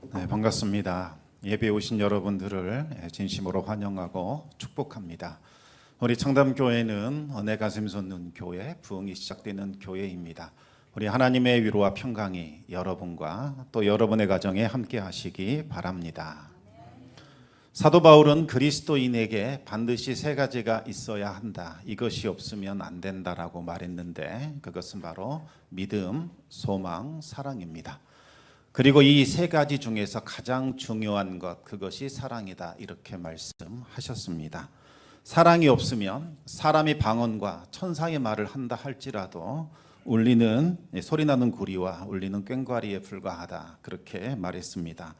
네, 반갑습니다. 예배에 오신 여러분들을 진심으로 환영하고 축복합니다. 우리 청담교회는 은혜 가슴 솟는 교회, 부흥이 시작되는 교회입니다. 우리 하나님의 위로와 평강이 여러분과 또 여러분의 가정에 함께 하시기 바랍니다. 사도 바울은 그리스도인에게 반드시 세 가지가 있어야 한다. 이것이 없으면 안 된다라고 말했는데 그것은 바로 믿음, 소망, 사랑입니다. 그리고 이 세 가지 중에서 가장 중요한 것, 그것이 사랑이다. 이렇게 말씀하셨습니다. 사랑이 없으면 사람이 방언과 천사의 말을 한다 할지라도 울리는 소리나는 구리와 울리는 꽹과리에 불과하다. 그렇게 말했습니다.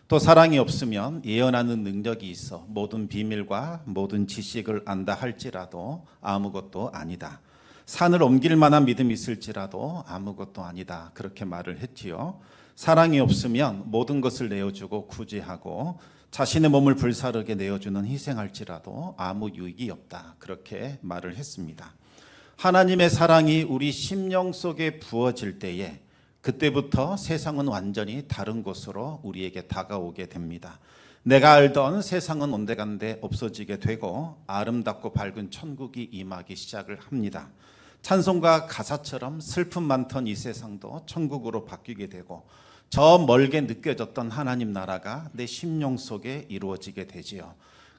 또 사랑이 없으면 예언하는 능력이 있어 모든 비밀과 모든 지식을 안다 할지라도 아무것도 아니다. 산을 옮길 만한 믿음이 있을지라도 아무것도 아니다. 그렇게 말을 했지요. 사랑이 없으면 모든 것을 내어주고 구제하고 자신의 몸을 불사르게 내어주는 희생할지라도 아무 유익이 없다. 그렇게 말을 했습니다. 하나님의 사랑이 우리 심령 속에 부어질 때에 그때부터 세상은 완전히 다른 곳으로 우리에게 다가오게 됩니다. 내가 알던 세상은 온데간데 없어지게 되고 아름답고 밝은 천국이 임하기 시작을 합니다. 찬송가 가사처럼 슬픔 많던 이 세상도 천국으로 바뀌게 되고 저 멀게 느껴졌던 하나님 나라가 내 심령 속에 이루어지게 되지요.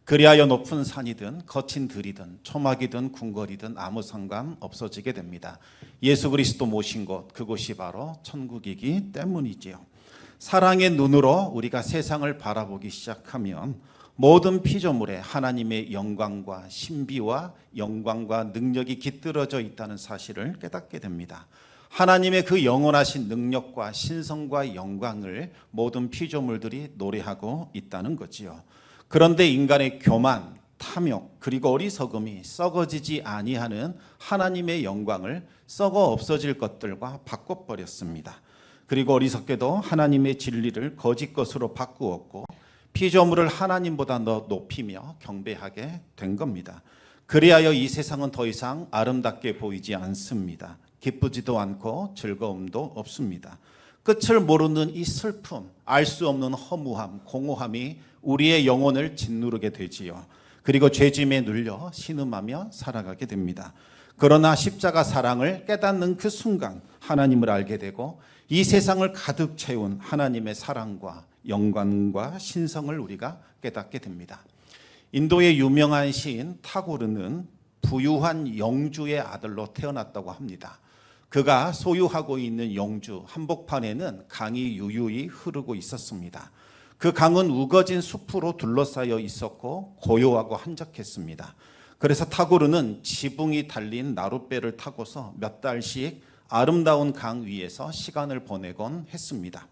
그리하여 높은 산이든 거친 들이든 초막이든 궁궐이든 아무 상관 없어지게 됩니다. 예수 그리스도 모신 곳, 그곳이 바로 천국이기 때문이지요. 사랑의 눈으로 우리가 세상을 바라보기 시작하면 모든 피조물에 하나님의 영광과 신비와 영광과 능력이 깃들어져 있다는 사실을 깨닫게 됩니다. 하나님의 그 영원하신 능력과 신성과 영광을 모든 피조물들이 노래하고 있다는 거지요. 그런데 인간의 교만, 탐욕, 그리고 어리석음이 썩어지지 아니하는 하나님의 영광을 썩어 없어질 것들과 바꿔버렸습니다. 그리고 어리석게도 하나님의 진리를 거짓 것으로 바꾸었고 피조물을 하나님보다 더 높이며 경배하게 된 겁니다. 그리하여 이 세상은 더 이상 아름답게 보이지 않습니다. 기쁘지도 않고 즐거움도 없습니다. 끝을 모르는 이 슬픔, 알 수 없는 허무함, 공허함이 우리의 영혼을 짓누르게 되지요. 그리고 죄짐에 눌려 신음하며 살아가게 됩니다. 그러나 십자가 사랑을 깨닫는 그 순간 하나님을 알게 되고 이 세상을 가득 채운 하나님의 사랑과 영광과 신성을 우리가 깨닫게 됩니다. 인도의 유명한 시인 타고르는 부유한 영주의 아들로 태어났다고 합니다. 그가 소유하고 있는 영주 한복판에는 강이 유유히 흐르고 있었습니다. 그 강은 우거진 숲으로 둘러싸여 있었고 고요하고 한적했습니다. 그래서 타고르는 지붕이 달린 나룻배를 타고서 몇 달씩 아름다운 강 위에서 시간을 보내곤 했습니다.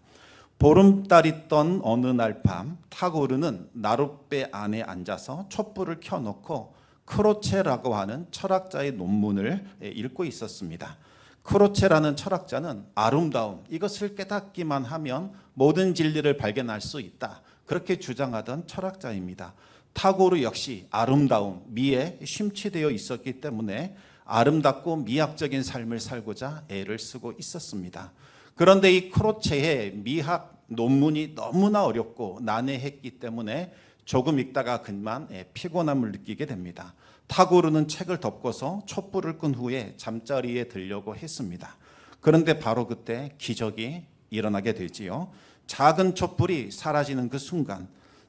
보름달이 떴던 어느 날 밤 타고르는 나룻배 안에 앉아서 촛불을 켜놓고 크로체라고 하는 철학자의 논문을 읽고 있었습니다. 크로체라는 철학자는 아름다움, 이것을 깨닫기만 하면 모든 진리를 발견할 수 있다. 그렇게 주장하던 철학자입니다. 타고르 역시 아름다움, 미에 심취되어 있었기 때문에 아름답고 미학적인 삶을 살고자 애를 쓰고 있었습니다. 그런데 이 크로체의 미학 논문이 너무나 어렵고 난해했기 때문에 조금 읽다가 그만 피곤함을 느끼게 됩니다. 타고르는 책을 덮고서 촛불을 끈 후에 잠자리에 들려고 했습니다. 그런데 바로 그때 기적이 일어나게 되지요. 작은 촛불이 사라지는 그 순간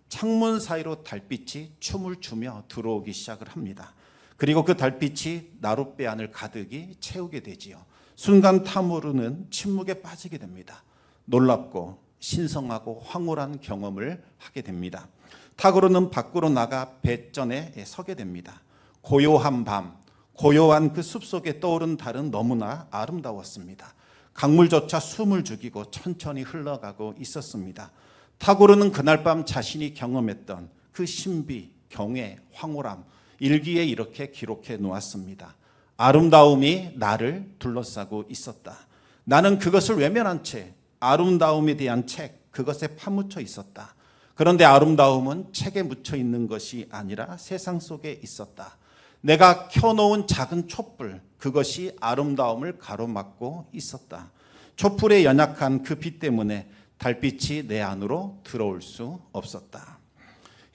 창문 사이로 달빛이 춤을 추며 들어오기 시작을 합니다. 그리고 그 달빛이 나룻배 안을 가득히 채우게 되지요. 순간 타고르는 침묵에 빠지게 됩니다. 놀랍고 신성하고 황홀한 경험을 하게 됩니다. 타고르는 밖으로 나가 배전에 서게 됩니다. 고요한 밤, 고요한 그 숲속에 떠오른 달은 너무나 아름다웠습니다. 강물조차 숨을 죽이고 천천히 흘러가고 있었습니다. 타고르는 그날 밤 자신이 경험했던 그 신비, 경외, 황홀함, 일기에 이렇게 기록해 놓았습니다. 아름다움이 나를 둘러싸고 있었다. 나는 그것을 외면한 채 아름다움에 대한 책, 그것에 파묻혀 있었다. 그런데 아름다움은 책에 묻혀 있는 것이 아니라 세상 속에 있었다. 내가 켜놓은 작은 촛불, 그것이 아름다움을 가로막고 있었다. 촛불의 연약한 그 빛 때문에 달빛이 내 안으로 들어올 수 없었다.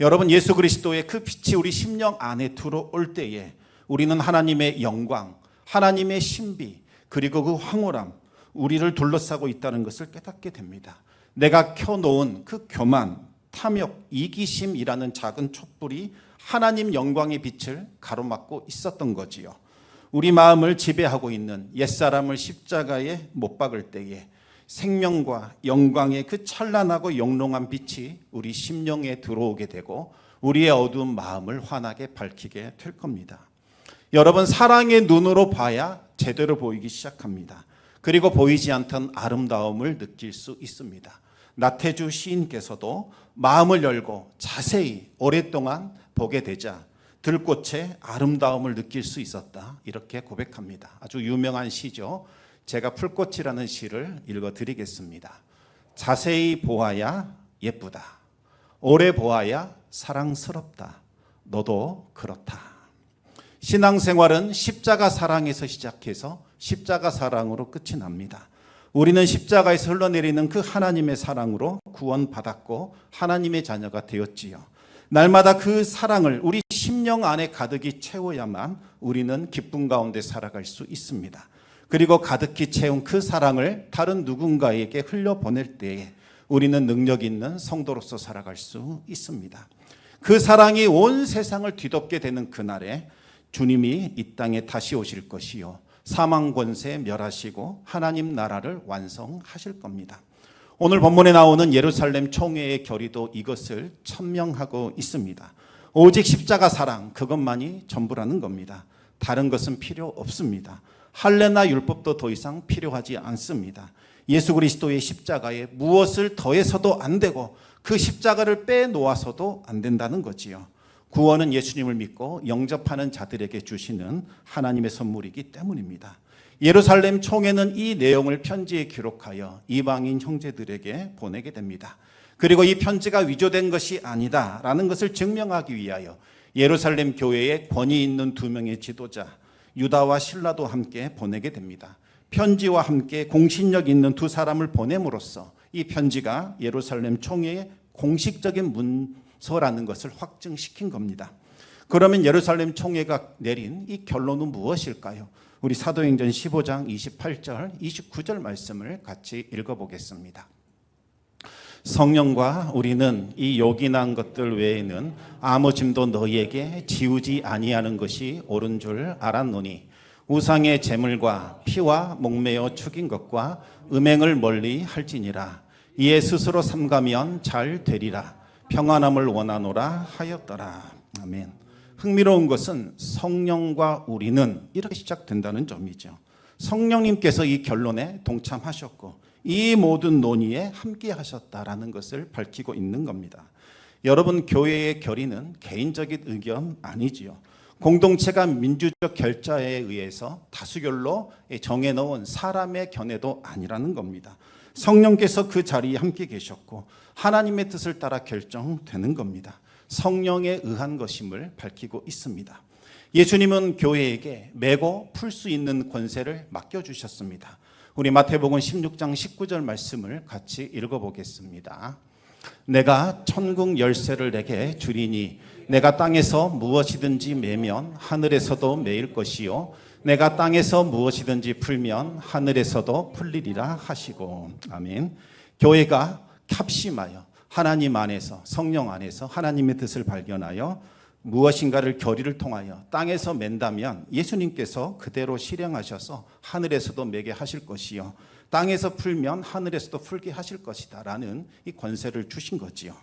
여러분, 예수 그리스도의 그 빛이 우리 심령 안에 들어올 때에 우리는 하나님의 영광, 하나님의 신비, 그리고 그 황홀함, 우리를 둘러싸고 있다는 것을 깨닫게 됩니다. 내가 켜놓은 그 교만, 탐욕, 이기심이라는 작은 촛불이 하나님 영광의 빛을 가로막고 있었던 거지요. 우리 마음을 지배하고 있는 옛사람을 십자가에 못 박을 때에 생명과 영광의 그 찬란하고 영롱한 빛이 우리 심령에 들어오게 되고 우리의 어두운 마음을 환하게 밝히게 될 겁니다. 여러분, 사랑의 눈으로 봐야 제대로 보이기 시작합니다. 그리고 보이지 않던 아름다움을 느낄 수 있습니다. 나태주 시인께서도 마음을 열고 자세히 오랫동안 보게 되자 들꽃의 아름다움을 느낄 수 있었다, 이렇게 고백합니다. 아주 유명한 시죠. 제가 풀꽃이라는 시를 읽어드리겠습니다. 자세히 보아야 예쁘다. 오래 보아야 사랑스럽다. 너도 그렇다. 신앙생활은 십자가 사랑에서 시작해서 십자가 사랑으로 끝이 납니다. 우리는 십자가에서 흘러내리는 그 하나님의 사랑으로 구원받았고 하나님의 자녀가 되었지요. 날마다 그 사랑을 우리 심령 안에 가득히 채워야만 우리는 기쁨 가운데 살아갈 수 있습니다. 그리고 가득히 채운 그 사랑을 다른 누군가에게 흘려보낼 때에 우리는 능력 있는 성도로서 살아갈 수 있습니다. 그 사랑이 온 세상을 뒤덮게 되는 그날에 주님이 이 땅에 다시 오실 것이요, 사망 권세 멸하시고 하나님 나라를 완성하실 겁니다. 오늘 본문에 나오는 예루살렘 총회의 결의도 이것을 천명하고 있습니다. 오직 십자가 사랑, 그것만이 전부라는 겁니다. 다른 것은 필요 없습니다. 할례나 율법도 더 이상 필요하지 않습니다. 예수 그리스도의 십자가에 무엇을 더해서도 안 되고 그 십자가를 빼놓아서도 안 된다는 거지요. 구원은 예수님을 믿고 영접하는 자들에게 주시는 하나님의 선물이기 때문입니다. 예루살렘 총회는 이 내용을 편지에 기록하여 이방인 형제들에게 보내게 됩니다. 그리고 이 편지가 위조된 것이 아니다라는 것을 증명하기 위하여 예루살렘 교회에 권위 있는 두 명의 지도자 유다와 실라도 함께 보내게 됩니다. 편지와 함께 공신력 있는 두 사람을 보냄으로써 이 편지가 예루살렘 총회의 공식적인 문서라는 것을 확증시킨 겁니다. 그러면 예루살렘 총회가 내린 이 결론은 무엇일까요? 우리 사도행전 15장 28절 29절 말씀을 같이 읽어보겠습니다. 성령과 우리는 이 요긴한 것들 외에는 아무 짐도 너희에게 지우지 아니하는 것이 옳은 줄 알았노니 우상의 제물과 피와 목매어 죽인 것과 음행을 멀리 할지니라. 이에 스스로 삼가면 잘 되리라. 평안함을 원하노라 하였더라. 아멘. 흥미로운 것은 성령과 우리는 이렇게 시작된다는 점이죠. 성령님께서 이 결론에 동참하셨고 이 모든 논의에 함께 하셨다라는 것을 밝히고 있는 겁니다. 여러분, 교회의 결의는 개인적인 의견 아니지요. 공동체가 민주적 결자에 의해서 다수결로 정해놓은 사람의 견해도 아니라는 겁니다. 성령께서 그 자리에 함께 계셨고 하나님의 뜻을 따라 결정되는 겁니다. 성령에 의한 것임을 밝히고 있습니다. 예수님은 교회에게 메고 풀 수 있는 권세를 맡겨주셨습니다. 우리 마태복음 16장 19절 말씀을 같이 읽어보겠습니다. 내가 천국 열쇠를 내게 주리니 내가 땅에서 무엇이든지 매면 하늘에서도 매일 것이요 내가 땅에서 무엇이든지 풀면 하늘에서도 풀리리라 하시고. 아멘. 교회가 합심하여 하나님 안에서, 성령 안에서 하나님의 뜻을 발견하여 무엇인가를 결의를 통하여 땅에서 맨다면 예수님께서 그대로 실행하셔서 하늘에서도 매게 하실 것이요 땅에서 풀면 하늘에서도 풀게 하실 것이다 라는 이 권세를 주신 거지요.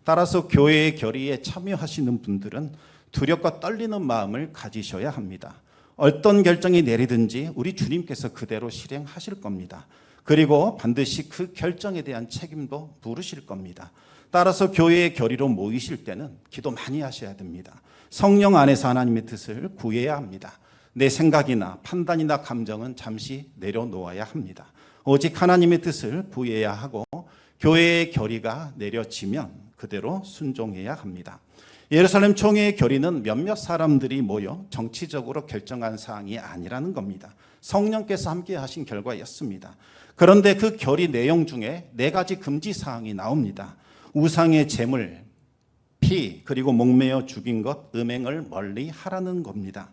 따라서 교회의 결의에 참여하시는 분들은 두렵고 떨리는 마음을 가지셔야 합니다. 어떤 결정이 내리든지 우리 주님께서 그대로 실행하실 겁니다. 그리고 반드시 그 결정에 대한 책임도 물으실 겁니다. 따라서 교회의 결의로 모이실 때는 기도 많이 하셔야 됩니다. 성령 안에서 하나님의 뜻을 구해야 합니다. 내 생각이나 판단이나 감정은 잠시 내려놓아야 합니다. 오직 하나님의 뜻을 구해야 하고 교회의 결의가 내려지면 그대로 순종해야 합니다. 예루살렘 총회의 결의는 몇몇 사람들이 모여 정치적으로 결정한 사항이 아니라는 겁니다. 성령께서 함께 하신 결과였습니다. 그런데 그 결의 내용 중에 4가지 금지 사항이 나옵니다. 우상의 제물, 피, 그리고 목매어 죽인 것, 음행을 멀리 하라는 겁니다.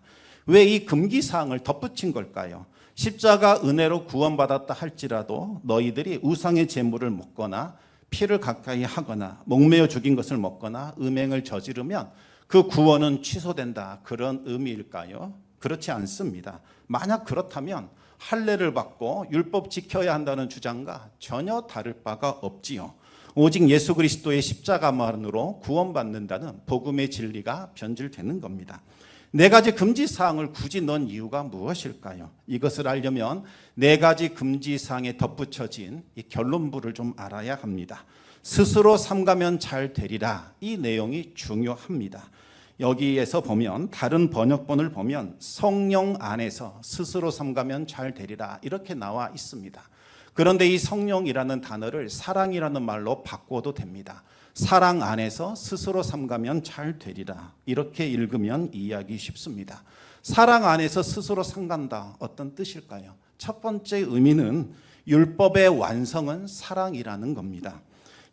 왜 이 금기 사항을 덧붙인 걸까요? 십자가 은혜로 구원받았다 할지라도 너희들이 우상의 제물을 먹거나 피를 가까이 하거나 목매어 죽인 것을 먹거나 음행을 저지르면 그 구원은 취소된다, 그런 의미일까요? 그렇지 않습니다. 만약 그렇다면 할례를 받고 율법 지켜야 한다는 주장과 전혀 다를 바가 없지요. 오직 예수 그리스도의 십자가만으로 구원받는다는 복음의 진리가 변질되는 겁니다. 4가지 금지 사항을 굳이 넣은 이유가 무엇일까요? 이것을 알려면 4가지 금지 사항에 덧붙여진 이 결론부를 좀 알아야 합니다. 스스로 삼가면 잘 되리라, 이 내용이 중요합니다. 여기에서 보면 다른 번역본을 보면 성령 안에서 스스로 삼가면 잘 되리라 이렇게 나와 있습니다. 그런데 이 성령이라는 단어를 사랑이라는 말로 바꿔도 됩니다. 사랑 안에서 스스로 삼가면 잘 되리라, 이렇게 읽으면 이해하기 쉽습니다. 사랑 안에서 스스로 삼간다, 어떤 뜻일까요? 첫 번째 의미는 율법의 완성은 사랑이라는 겁니다.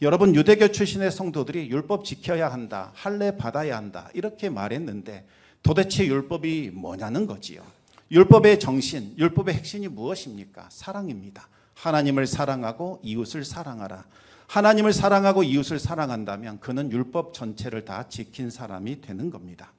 여러분, 유대교 출신의 성도들이 율법 지켜야 한다, 할례 받아야 한다 이렇게 말했는데 도대체 율법이 뭐냐는 거지요. 율법의 정신, 율법의 핵심이 무엇입니까? 사랑입니다. 하나님을 사랑하고 이웃을 사랑하라. 하나님을 사랑하고 이웃을 사랑한다면 그는 율법 전체를 다 지킨 사람이 되는 겁니다.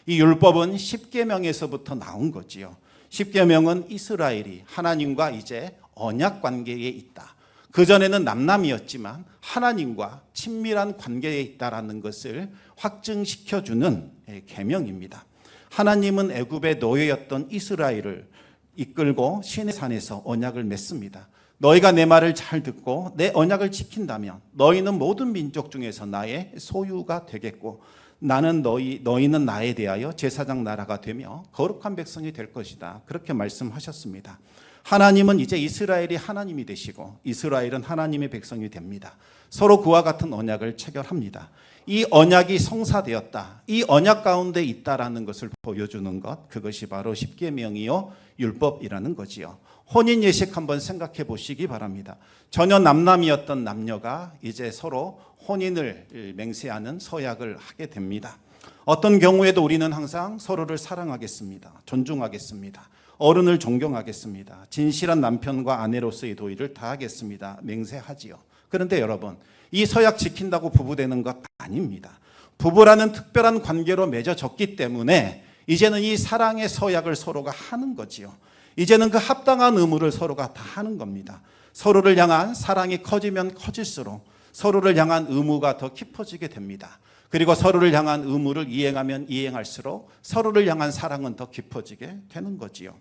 이 율법은 십계명에서부터 나온 거지요. 십계명은 이스라엘이 하나님과 이제 언약 관계에 있다, 그전에는 남남이었지만 하나님과 친밀한 관계에 있다라는 것을 확증시켜주는 계명입니다. 하나님은 애굽의 노예였던 이스라엘을 이끌고 시내산에서 언약을 맺습니다. 너희가 내 말을 잘 듣고 내 언약을 지킨다면 너희는 모든 민족 중에서 나의 소유가 되겠고 나는 너희는 나에 대하여 제사장 나라가 되며 거룩한 백성이 될 것이다, 그렇게 말씀하셨습니다. 하나님은 이제 이스라엘이 하나님이 되시고 이스라엘은 하나님의 백성이 됩니다. 서로 그와 같은 언약을 체결합니다. 이 언약이 성사되었다, 이 언약 가운데 있다라는 것을 보여주는 것, 그것이 바로 십계명이요 율법이라는 거지요. 혼인 예식 한번 생각해 보시기 바랍니다. 전혀 남남이었던 남녀가 이제 서로 혼인을 맹세하는 서약을 하게 됩니다. 어떤 경우에도 우리는 항상 서로를 사랑하겠습니다, 존중하겠습니다, 어른을 존경하겠습니다, 진실한 남편과 아내로서의 도의를 다하겠습니다, 맹세하지요. 그런데 여러분, 이 서약 지킨다고 부부 되는 것 아닙니다. 부부라는 특별한 관계로 맺어졌기 때문에 이제는 이 사랑의 서약을 서로가 하는 거지요. 이제는 그 합당한 의무를 서로가 다 하는 겁니다. 서로를 향한 사랑이 커지면 커질수록 서로를 향한 의무가 더 깊어지게 됩니다. 그리고 서로를 향한 의무를 이행하면 이행할수록 서로를 향한 사랑은 더 깊어지게 되는 거지요.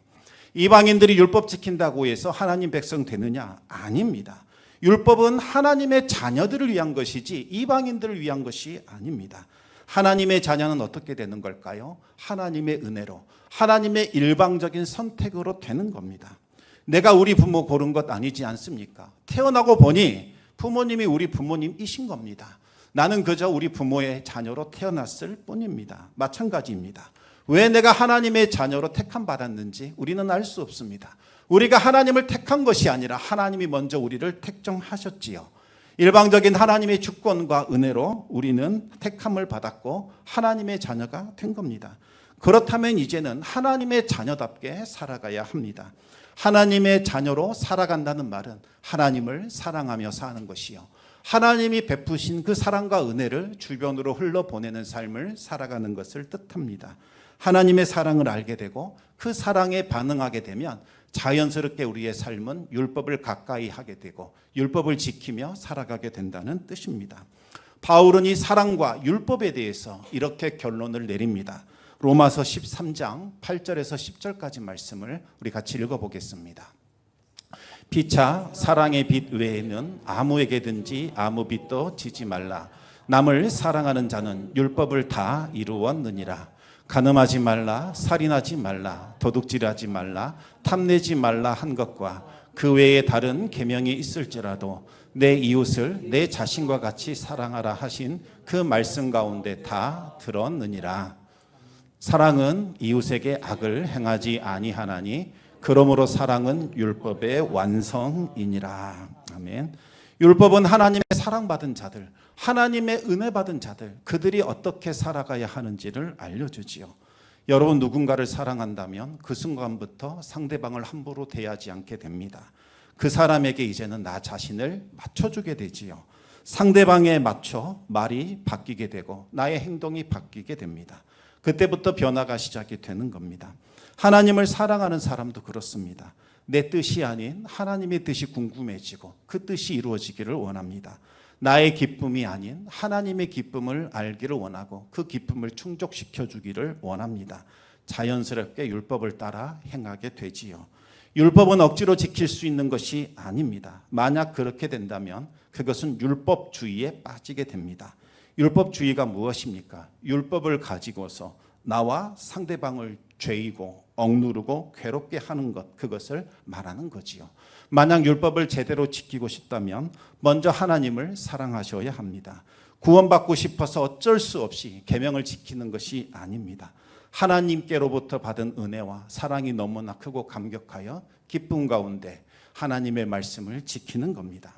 이방인들이 율법 지킨다고 해서 하나님 백성 되느냐? 아닙니다. 율법은 하나님의 자녀들을 위한 것이지 이방인들을 위한 것이 아닙니다. 하나님의 자녀는 어떻게 되는 걸까요? 하나님의 은혜로, 하나님의 일방적인 선택으로 되는 겁니다. 내가 우리 부모 고른 것 아니지 않습니까? 태어나고 보니 부모님이 우리 부모님이신 겁니다. 나는 그저 우리 부모의 자녀로 태어났을 뿐입니다. 마찬가지입니다. 왜 내가 하나님의 자녀로 택함 받았는지 우리는 알 수 없습니다. 우리가 하나님을 택한 것이 아니라 하나님이 먼저 우리를 택정하셨지요. 일방적인 하나님의 주권과 은혜로 우리는 택함을 받았고 하나님의 자녀가 된 겁니다. 그렇다면 이제는 하나님의 자녀답게 살아가야 합니다. 하나님의 자녀로 살아간다는 말은 하나님을 사랑하며 사는 것이요, 하나님이 베푸신 그 사랑과 은혜를 주변으로 흘러보내는 삶을 살아가는 것을 뜻합니다. 하나님의 사랑을 알게 되고 그 사랑에 반응하게 되면 자연스럽게 우리의 삶은 율법을 가까이 하게 되고 율법을 지키며 살아가게 된다는 뜻입니다. 바울은 이 사랑과 율법에 대해서 이렇게 결론을 내립니다. 로마서 13장 8절에서 10절까지 말씀을 우리 같이 읽어보겠습니다. 피차 사랑의 빛 외에는 아무에게든지 아무 빛도 지지 말라. 남을 사랑하는 자는 율법을 다 이루었느니라. 간음하지 말라, 살인하지 말라, 도둑질하지 말라, 탐내지 말라 한 것과 그 외에 다른 계명이 있을지라도 내 이웃을 내 자신과 같이 사랑하라 하신 그 말씀 가운데 다 들었느니라. 사랑은 이웃에게 악을 행하지 아니하나니 그러므로 사랑은 율법의 완성이니라. 아멘. 율법은 하나님의 사랑받은 자들, 하나님의 은혜 받은 자들, 그들이 어떻게 살아가야 하는지를 알려주지요. 여러분, 누군가를 사랑한다면 그 순간부터 상대방을 함부로 대하지 않게 됩니다. 그 사람에게 이제는 나 자신을 맞춰주게 되지요. 상대방에 맞춰 말이 바뀌게 되고 나의 행동이 바뀌게 됩니다. 그때부터 변화가 시작이 되는 겁니다. 하나님을 사랑하는 사람도 그렇습니다. 내 뜻이 아닌 하나님의 뜻이 궁금해지고 그 뜻이 이루어지기를 원합니다. 나의 기쁨이 아닌 하나님의 기쁨을 알기를 원하고 그 기쁨을 충족시켜 주기를 원합니다. 자연스럽게 율법을 따라 행하게 되지요. 율법은 억지로 지킬 수 있는 것이 아닙니다. 만약 그렇게 된다면 그것은 율법주의에 빠지게 됩니다. 율법주의가 무엇입니까? 율법을 가지고서 나와 상대방을 죄이고 억누르고 괴롭게 하는 것, 그것을 말하는 거지요. 만약 율법을 제대로 지키고 싶다면 먼저 하나님을 사랑하셔야 합니다. 구원받고 싶어서 어쩔 수 없이 계명을 지키는 것이 아닙니다. 하나님께로부터 받은 은혜와 사랑이 너무나 크고 감격하여 기쁨 가운데 하나님의 말씀을 지키는 겁니다.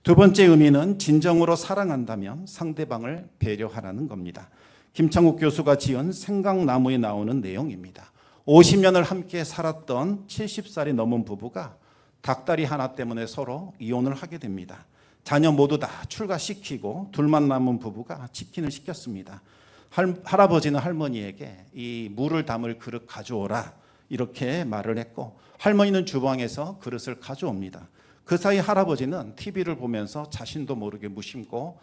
두 번째 의미는 진정으로 사랑한다면 상대방을 배려하라는 겁니다. 김창욱 교수가 지은 생강나무에 나오는 내용입니다. 50년을 함께 살았던 70살이 넘은 부부가 닭다리 하나 때문에 서로 이혼을 하게 됩니다. 자녀 모두 다 출가시키고 둘만 남은 부부가 치킨을 시켰습니다. 할아버지는 할머니에게 이 물을 담을 그릇 가져오라 이렇게 말을 했고, 할머니는 주방에서 그릇을 가져옵니다. 그 사이 할아버지는 TV를 보면서 자신도 모르게 무심코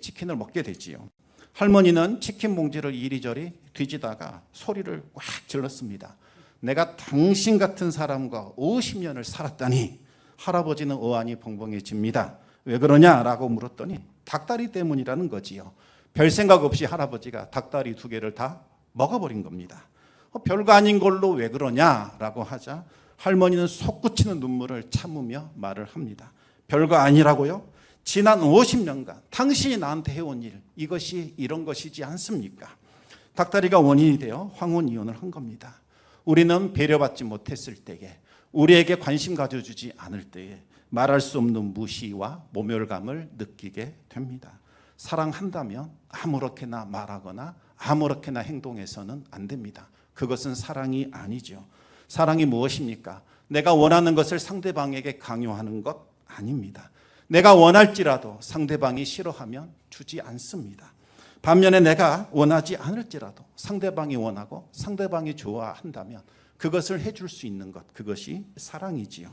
치킨을 먹게 되지요. 할머니는 치킨 봉지를 이리저리 뒤지다가 소리를 꽉 질렀습니다. 내가 당신 같은 사람과 50년을 살았다니. 할아버지는 어안이 벙벙해집니다. 왜 그러냐라고 물었더니 닭다리 때문이라는 거지요. 별 생각 없이 할아버지가 닭다리 2개를 다 먹어버린 겁니다. 별거 아닌 걸로 왜 그러냐라고 하자 할머니는 솟구치는 눈물을 참으며 말을 합니다. 별거 아니라고요? 지난 50년간 당신이 나한테 해온 일, 이것이 이런 것이지 않습니까? 닭다리가 원인이 되어 황혼 이혼을 한 겁니다. 우리는 배려받지 못했을 때에, 우리에게 관심 가져주지 않을 때에 말할 수 없는 무시와 모멸감을 느끼게 됩니다. 사랑한다면 아무렇게나 말하거나 아무렇게나 행동해서는 안 됩니다. 그것은 사랑이 아니죠. 사랑이 무엇입니까? 내가 원하는 것을 상대방에게 강요하는 것 아닙니다. 내가 원할지라도 상대방이 싫어하면 주지 않습니다. 반면에 내가 원하지 않을지라도 상대방이 원하고 상대방이 좋아한다면 그것을 해줄 수 있는 것, 그것이 사랑이지요.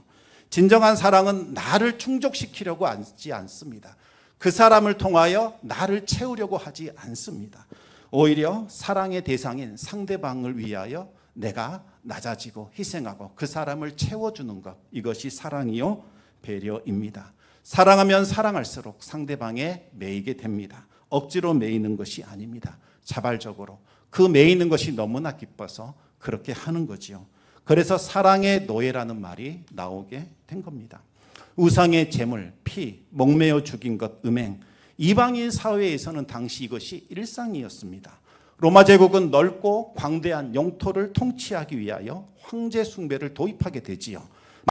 진정한 사랑은 나를 충족시키려고 하지 않습니다. 그 사람을 통하여 나를 채우려고 하지 않습니다. 오히려 사랑의 대상인 상대방을 위하여 내가 낮아지고 희생하고 그 사람을 채워주는 것, 이것이 사랑이요 배려입니다. 사랑하면 사랑할수록 상대방에 매이게 됩니다. 억지로 매이는 것이 아닙니다. 자발적으로 그 매이는 것이 너무나 기뻐서 그렇게 하는 거지요. 그래서 사랑의 노예라는 말이 나오게 된 겁니다. 우상의 제물, 피, 목매어 죽인 것, 음행, 이방인 사회에서는 당시 이것이 일상이었습니다. 로마 제국은 넓고 광대한 영토를 통치하기 위하여 황제 숭배를 도입하게 되지요.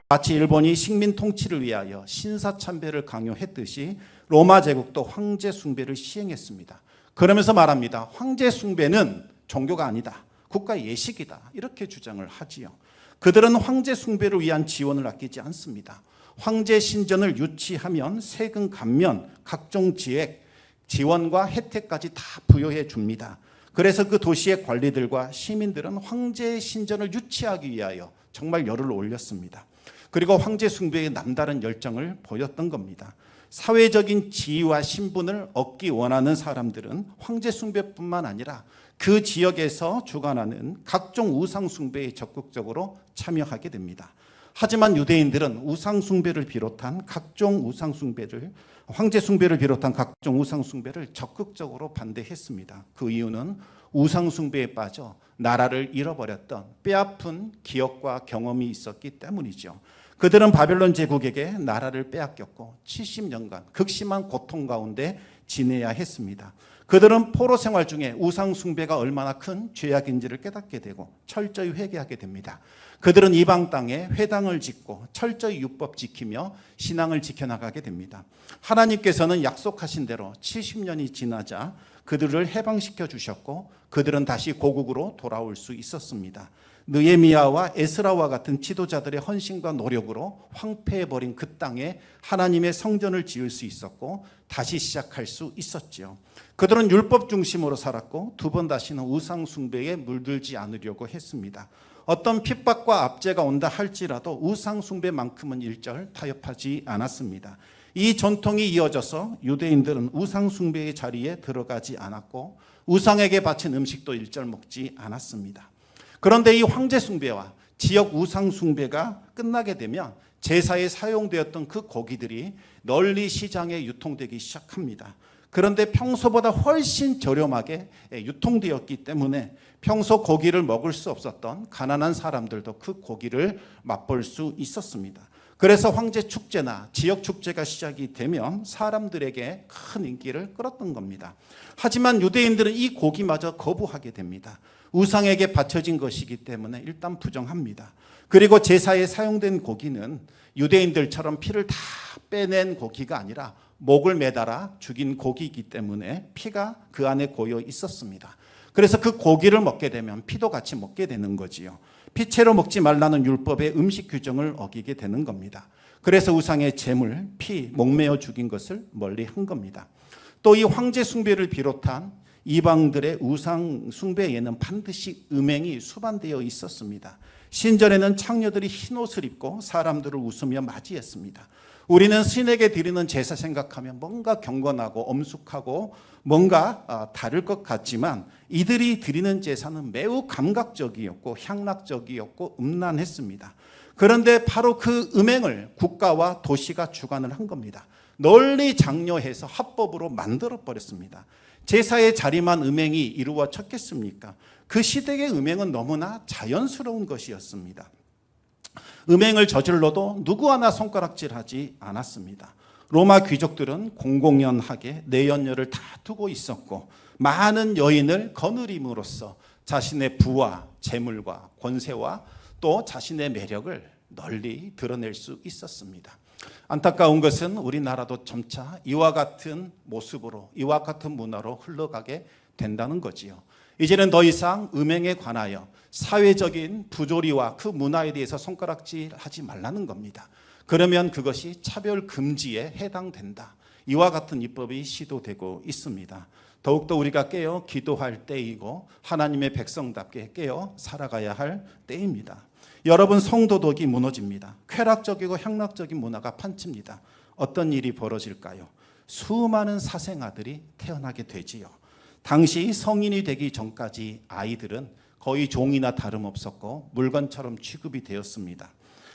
마치 일본이 식민 통치를 위하여 신사참배를 강요했듯이 로마 제국도 황제 숭배를 시행했습니다. 그러면서 말합니다. 황제 숭배는 종교가 아니다. 국가 예식이다. 이렇게 주장을 하지요. 그들은 황제 숭배를 위한 지원을 아끼지 않습니다. 황제 신전을 유치하면 세금 감면, 각종 지획, 지원과 혜택까지 다 부여해 줍니다. 그래서 그 도시의 관리들과 시민들은 황제 신전을 유치하기 위하여 정말 열을 올렸습니다. 그리고 황제 숭배에 남다른 열정을 보였던 겁니다. 사회적인 지위와 신분을 얻기 원하는 사람들은 황제 숭배뿐만 아니라 그 지역에서 주관하는 각종 우상 숭배에 적극적으로 참여하게 됩니다. 하지만 유대인들은 우상 숭배를 비롯한 각종 우상 숭배를, 황제 숭배를 비롯한 각종 우상 숭배를 적극적으로 반대했습니다. 그 이유는 우상 숭배에 빠져 나라를 잃어버렸던 뼈아픈 기억과 경험이 있었기 때문이죠. 그들은 바벨론 제국에게 나라를 빼앗겼고 70년간 극심한 고통 가운데 지내야 했습니다. 그들은 포로 생활 중에 우상 숭배가 얼마나 큰 죄악인지를 깨닫게 되고 철저히 회개하게 됩니다. 그들은 이방 땅에 회당을 짓고 철저히 율법 지키며 신앙을 지켜나가게 됩니다. 하나님께서는 약속하신 대로 70년이 지나자 그들을 해방시켜 주셨고 그들은 다시 고국으로 돌아올 수 있었습니다. 느헤미야와 에스라와 같은 지도자들의 헌신과 노력으로 황폐해버린 그 땅에 하나님의 성전을 지을 수 있었고 다시 시작할 수 있었지요. 그들은 율법 중심으로 살았고 두 번 다시는 우상 숭배에 물들지 않으려고 했습니다. 어떤 핍박과 압제가 온다 할지라도 우상 숭배만큼은 일절 타협하지 않았습니다. 이 전통이 이어져서 유대인들은 우상 숭배의 자리에 들어가지 않았고 우상에게 바친 음식도 일절 먹지 않았습니다. 그런데 이 황제 숭배와 지역 우상 숭배가 끝나게 되면 제사에 사용되었던 그 고기들이 널리 시장에 유통되기 시작합니다. 그런데 평소보다 훨씬 저렴하게 유통되었기 때문에 평소 고기를 먹을 수 없었던 가난한 사람들도 그 고기를 맛볼 수 있었습니다. 그래서 황제 축제나 지역 축제가 시작이 되면 사람들에게 큰 인기를 끌었던 겁니다. 하지만 유대인들은 이 고기마저 거부하게 됩니다. 우상에게 바쳐진 것이기 때문에 일단 부정합니다. 그리고 제사에 사용된 고기는 유대인들처럼 피를 다 빼낸 고기가 아니라 목을 매달아 죽인 고기이기 때문에 피가 그 안에 고여 있었습니다. 그래서 그 고기를 먹게 되면 피도 같이 먹게 되는 거지요. 피채로 먹지 말라는 율법의 음식 규정을 어기게 되는 겁니다. 그래서 우상의 제물, 피, 목매어 죽인 것을 멀리 한 겁니다. 또 이 황제 숭배를 비롯한 이방들의 우상 숭배에는 반드시 음행이 수반되어 있었습니다. 신전에는 창녀들이 흰옷을 입고 사람들을 웃으며 맞이했습니다. 우리는 신에게 드리는 제사 생각하면 뭔가 경건하고 엄숙하고 뭔가 다를 것 같지만 이들이 드리는 제사는 매우 감각적이었고 향락적이었고 음란했습니다. 그런데 바로 그 음행을 국가와 도시가 주관을 한 겁니다. 널리 장려해서 합법으로 만들어버렸습니다. 제사의 자리만 음행이 이루어졌겠습니까? 그 시대의 음행은 너무나 자연스러운 것이었습니다. 음행을 저질러도 누구 하나 손가락질하지 않았습니다. 로마 귀족들은 공공연하게 내연녀를 다 두고 있었고 많은 여인을 거느림으로써 자신의 부와 재물과 권세와 또 자신의 매력을 널리 드러낼 수 있었습니다. 안타까운 것은 우리나라도 점차 이와 같은 모습으로 이와 같은 문화로 흘러가게 된다는 거지요. 이제는 더 이상 음행에 관하여 사회적인 부조리와 그 문화에 대해서 손가락질하지 말라는 겁니다. 그러면 그것이 차별 금지에 해당된다. 이와 같은 입법이 시도되고 있습니다. 더욱더 우리가 깨어 기도할 때이고 하나님의 백성답게 깨어 살아가야 할 때입니다. 여러분, 성도덕이 무너집니다. 쾌락적이고 향락적인 문화가 판칩니다. 어떤 일이 벌어질까요? 수많은 사생아들이 태어나게 되지요. 당시 성인이 되기 전까지 아이들은 거의 종이나 다름없었고 물건처럼 취급이 되었습니다.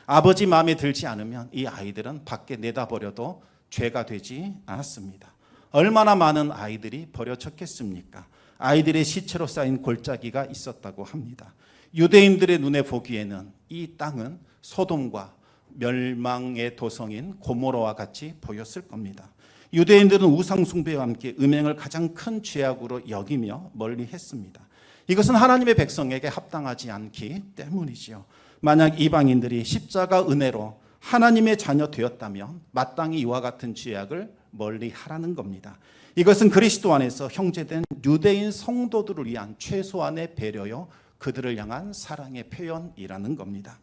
아버지 마음에 들지 않으면 이 아이들은 밖에 내다버려도 죄가 되지 않았습니다. 얼마나 많은 아이들이 버려졌겠습니까? 아이들의 시체로 쌓인 골짜기가 있었다고 합니다. 유대인들의 눈에 보기에는 이 땅은 소돔과 멸망의 도성인 고모라와 같이 보였을 겁니다. 유대인들은 우상 숭배와 함께 음행을 가장 큰 죄악으로 여기며 멀리했습니다. 이것은 하나님의 백성에게 합당하지 않기 때문이지요. 만약 이방인들이 십자가 은혜로 하나님의 자녀 되었다면 마땅히 이와 같은 죄악을 멀리하라는 겁니다. 이것은 그리스도 안에서 형제된 유대인 성도들을 위한 최소한의 배려요, 그들을 향한 사랑의 표현이라는 겁니다.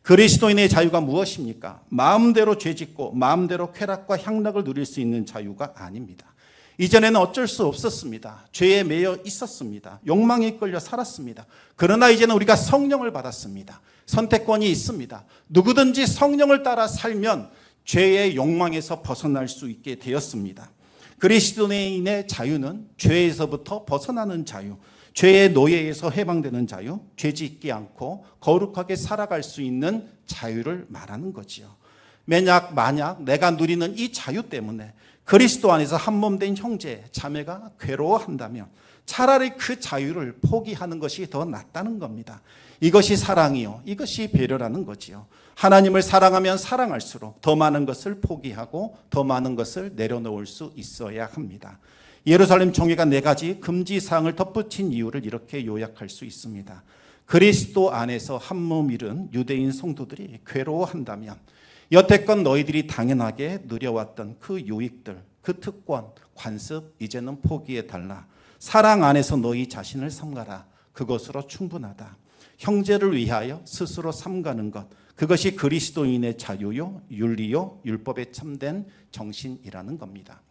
그리스도인의 자유가 무엇입니까? 마음대로 죄짓고 마음대로 쾌락과 향락을 누릴 수 있는 자유가 아닙니다. 이전에는 어쩔 수 없었습니다. 죄에 매여 있었습니다. 욕망에 이끌려 살았습니다. 그러나 이제는 우리가 성령을 받았습니다. 선택권이 있습니다. 누구든지 성령을 따라 살면 죄의 욕망에서 벗어날 수 있게 되었습니다. 그리스도인의 자유는 죄에서부터 벗어나는 자유, 죄의 노예에서 해방되는 자유, 죄짓지 않고 거룩하게 살아갈 수 있는 자유를 말하는 거지요. 만약 내가 누리는 이 자유 때문에 그리스도 안에서 한 몸 된 형제, 자매가 괴로워한다면 차라리 그 자유를 포기하는 것이 더 낫다는 겁니다. 이것이 사랑이요, 이것이 배려라는 거지요. 하나님을 사랑하면 사랑할수록 더 많은 것을 포기하고 더 많은 것을 내려놓을 수 있어야 합니다. 예루살렘 총회가 4가지 금지사항을 덧붙인 이유를 이렇게 요약할 수 있습니다. 그리스도 안에서 한 몸 이룬 유대인 성도들이 괴로워한다면 여태껏 너희들이 당연하게 누려왔던 그 유익들, 그 특권, 관습 이제는 포기해달라. 사랑 안에서 너희 자신을 삼가라. 그것으로 충분하다. 형제를 위하여 스스로 삼가는 것, 그것이 그리스도인의 자유요, 윤리요, 율법에 참된 정신이라는 겁니다.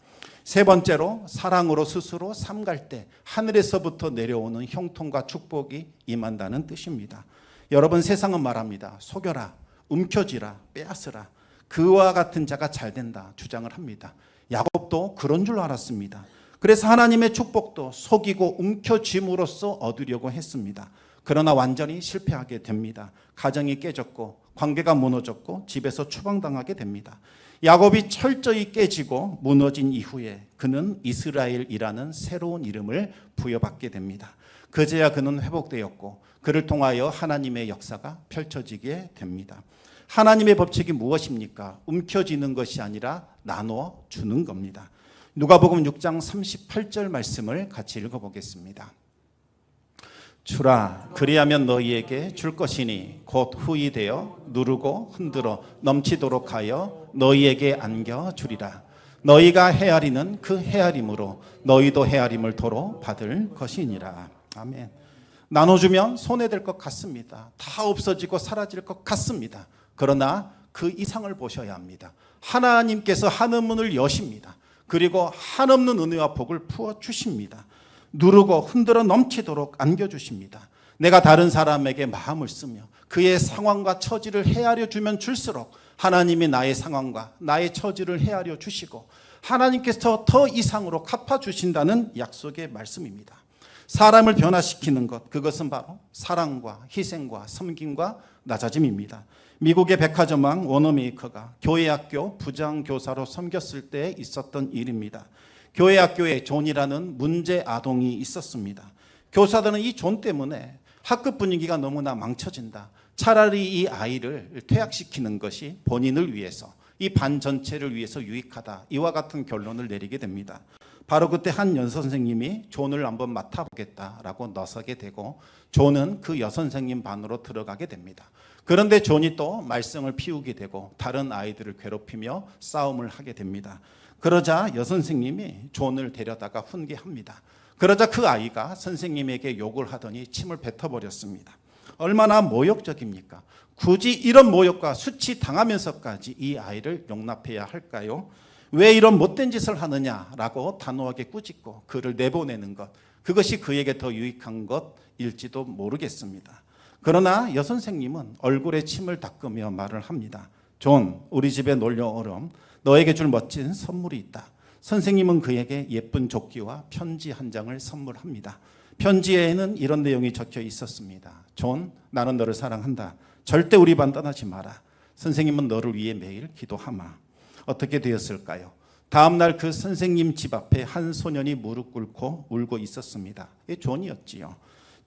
세 번째로 사랑으로 스스로 삼갈 때 하늘에서부터 내려오는 형통과 축복이 임한다는 뜻입니다. 여러분, 세상은 말합니다. 속여라, 움켜쥐라, 빼앗으라. 그와 같은 자가 잘 된다 주장을 합니다. 야곱도 그런 줄 알았습니다. 그래서 하나님의 축복도 속이고 움켜쥐므로써 얻으려고 했습니다. 그러나 완전히 실패하게 됩니다. 가정이 깨졌고 관계가 무너졌고 집에서 추방당하게 됩니다. 야곱이 철저히 깨지고 무너진 이후에 그는 이스라엘이라는 새로운 이름을 부여받게 됩니다. 그제야 그는 회복되었고 그를 통하여 하나님의 역사가 펼쳐지게 됩니다. 하나님의 법칙이 무엇입니까? 움켜쥐는 것이 아니라 나누어 주는 겁니다. 누가복음 6장 38절 말씀을 같이 읽어보겠습니다. 주라, 그리하면 너희에게 줄 것이니 곧 후히 되어 누르고 흔들어 넘치도록 하여 너희에게 안겨주리라. 너희가 헤아리는 그 헤아림으로 너희도 헤아림을 도로 받을 것이니라. 아멘. 나눠주면 손해될 것 같습니다. 다 없어지고 사라질 것 같습니다. 그러나 그 이상을 보셔야 합니다. 하나님께서 하늘문을 여십니다. 그리고 한없는 은혜와 복을 부어주십니다. 누르고 흔들어 넘치도록 안겨주십니다. 내가 다른 사람에게 마음을 쓰며 그의 상황과 처지를 헤아려 주면 줄수록 하나님이 나의 상황과 나의 처지를 헤아려 주시고 하나님께서 더 이상으로 갚아주신다는 약속의 말씀입니다. 사람을 변화시키는 것, 그것은 바로 사랑과 희생과 섬김과 낮아짐입니다. 미국의 백화점왕 워너메이커가 교회학교 부장교사로 섬겼을 때 있었던 일입니다. 교회학교에 존이라는 문제 아동이 있었습니다. 교사들은 이 존 때문에 학급 분위기가 너무나 망쳐진다. 차라리 이 아이를 퇴학시키는 것이 본인을 위해서, 이 반 전체를 위해서 유익하다. 이와 같은 결론을 내리게 됩니다. 바로 그때 한 여선생님이 존을 한번 맡아보겠다라고 나서게 되고 존은 그 여선생님 반으로 들어가게 됩니다. 그런데 존이 또 말썽을 피우게 되고 다른 아이들을 괴롭히며 싸움을 하게 됩니다. 그러자 여선생님이 존을 데려다가 훈계합니다. 그러자 그 아이가 선생님에게 욕을 하더니 침을 뱉어버렸습니다. 얼마나 모욕적입니까? 굳이 이런 모욕과 수치 당하면서까지 이 아이를 용납해야 할까요? 왜 이런 못된 짓을 하느냐라고 단호하게 꾸짖고 그를 내보내는 것, 그것이 그에게 더 유익한 것일지도 모르겠습니다. 그러나 여선생님은 얼굴에 침을 닦으며 말을 합니다. 존, 우리 집에 놀러 오렴. 너에게 줄 멋진 선물이 있다. 선생님은 그에게 예쁜 조끼와 편지 한 장을 선물합니다. 편지에는 이런 내용이 적혀 있었습니다. 존, 나는 너를 사랑한다. 절대 우리 반 떠나지 마라. 선생님은 너를 위해 매일 기도하마. 어떻게 되었을까요? 다음 날 그 선생님 집 앞에 한 소년이 무릎 꿇고 울고 있었습니다. 이 존이었지요.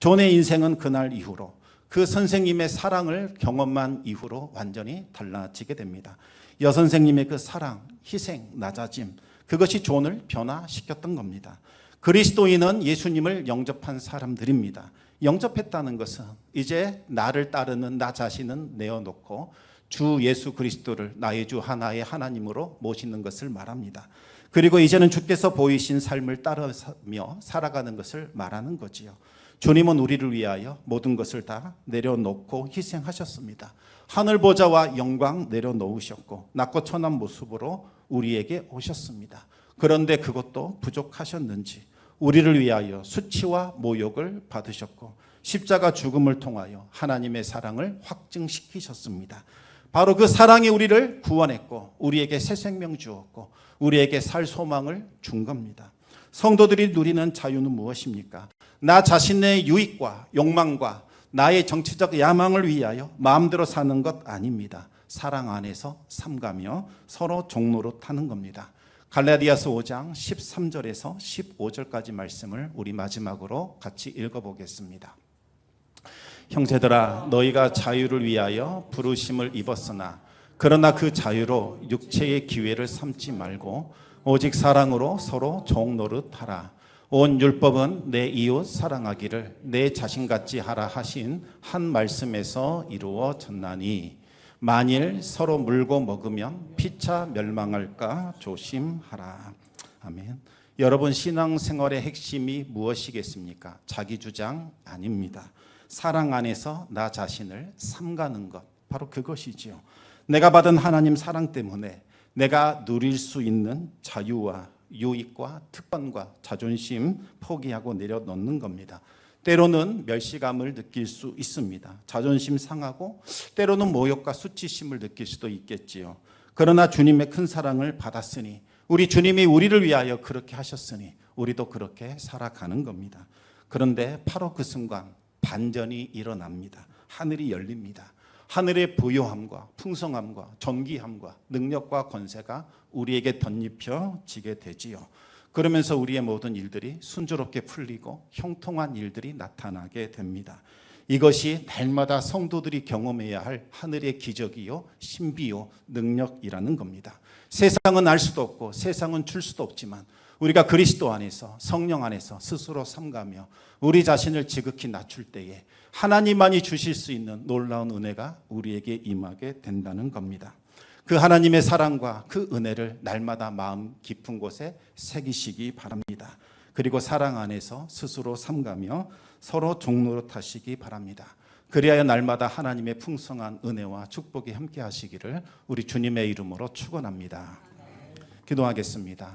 존의 인생은 그날 이후로 그 선생님의 사랑을 경험한 이후로 완전히 달라지게 됩니다. 여선생님의 그 사랑, 희생, 낮아짐, 그것이 존을 변화시켰던 겁니다. 그리스도인은 예수님을 영접한 사람들입니다. 영접했다는 것은 이제 나를 따르는 나 자신은 내어놓고 주 예수 그리스도를 나의 주 하나의 하나님으로 모시는 것을 말합니다. 그리고 이제는 주께서 보이신 삶을 따르며 살아가는 것을 말하는 거지요. 주님은 우리를 위하여 모든 것을 다 내려놓고 희생하셨습니다. 하늘 보좌와 영광 내려놓으셨고 낮고 천한 모습으로 우리에게 오셨습니다. 그런데 그것도 부족하셨는지 우리를 위하여 수치와 모욕을 받으셨고 십자가 죽음을 통하여 하나님의 사랑을 확증시키셨습니다. 바로 그 사랑이 우리를 구원했고 우리에게 새 생명 주었고 우리에게 살 소망을 준 겁니다. 성도들이 누리는 자유는 무엇입니까? 나 자신의 유익과 욕망과 나의 정치적 야망을 위하여 마음대로 사는 것 아닙니다. 사랑 안에서 삼가며 서로 종로로 타는 겁니다. 갈라디아서 5장 13절에서 15절까지 말씀을 우리 마지막으로 같이 읽어보겠습니다. 형제들아, 너희가 자유를 위하여 부르심을 입었으나 그러나 그 자유로 육체의 기회를 삼지 말고 오직 사랑으로 서로 종 노릇하라. 온 율법은 내 이웃 사랑하기를 내 자신같이 하라 하신 한 말씀에서 이루어졌나니 만일 서로 물고 먹으면 피차 멸망할까 조심하라. 아멘. 여러분, 신앙생활의 핵심이 무엇이겠습니까? 자기 주장 아닙니다. 사랑 안에서 나 자신을 삼가는 것, 바로 그것이지요. 내가 받은 하나님 사랑 때문에 내가 누릴 수 있는 자유와 유익과 특권과 자존심 포기하고 내려놓는 겁니다. 때로는 멸시감을 느낄 수 있습니다. 자존심 상하고 때로는 모욕과 수치심을 느낄 수도 있겠지요. 그러나 주님의 큰 사랑을 받았으니, 우리 주님이 우리를 위하여 그렇게 하셨으니 우리도 그렇게 살아가는 겁니다. 그런데 바로 그 순간 반전이 일어납니다. 하늘이 열립니다. 하늘의 부요함과 풍성함과 존귀함과 능력과 권세가 우리에게 덧입혀지게 되지요. 그러면서 우리의 모든 일들이 순조롭게 풀리고 형통한 일들이 나타나게 됩니다. 이것이 날마다 성도들이 경험해야 할 하늘의 기적이요, 신비요, 능력이라는 겁니다. 세상은 알 수도 없고 세상은 줄 수도 없지만 우리가 그리스도 안에서, 성령 안에서 스스로 삼가며 우리 자신을 지극히 낮출 때에 하나님만이 주실 수 있는 놀라운 은혜가 우리에게 임하게 된다는 겁니다. 그 하나님의 사랑과 그 은혜를 날마다 마음 깊은 곳에 새기시기 바랍니다. 그리고 사랑 안에서 스스로 삼가며 서로 종노릇하시기 바랍니다. 그리하여 날마다 하나님의 풍성한 은혜와 축복이 함께 하시기를 우리 주님의 이름으로 축원합니다. 기도하겠습니다.